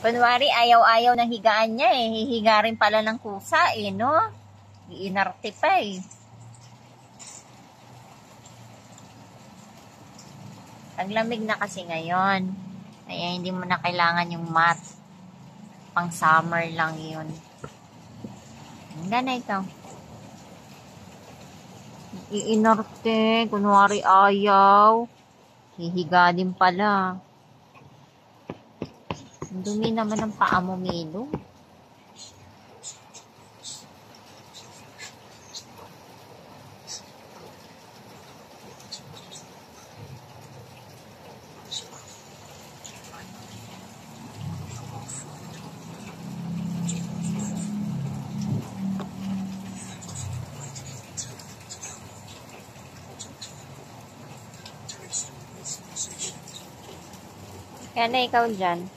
Kunwari, ayaw-ayaw ng higaan niya eh. Hihiga rin pala ng kusa eh, no? Iinarte pa eh. Ang lamig na kasi ngayon. Kaya hindi mo na kailangan yung mat. Pang summer lang yun. Hanggang na ito. Iinarte. Kunwari ayaw. Hihiga din pala. Ang dumi naman ng paa mo, Milo. Kaya na ikaw dyan.